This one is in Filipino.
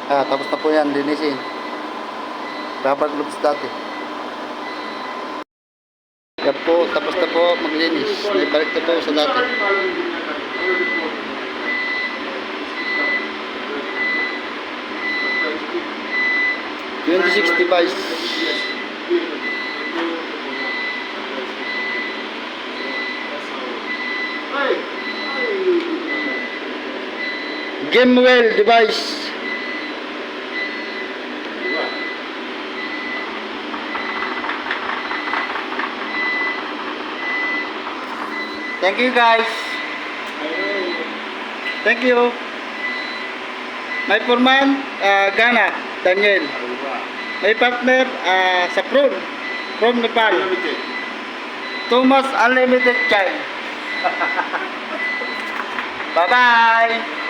Tapos na po yan, linisin. Rubber gloves dati. Yan po, tapos na po maglinis. Naibalik na po sa dati. 26 device. Gamewell device. Thank you guys. Thank you. My foreman, Gana, Daniel. My partner, sa from Nepal. Thomas Unlimited Child. Bye-bye.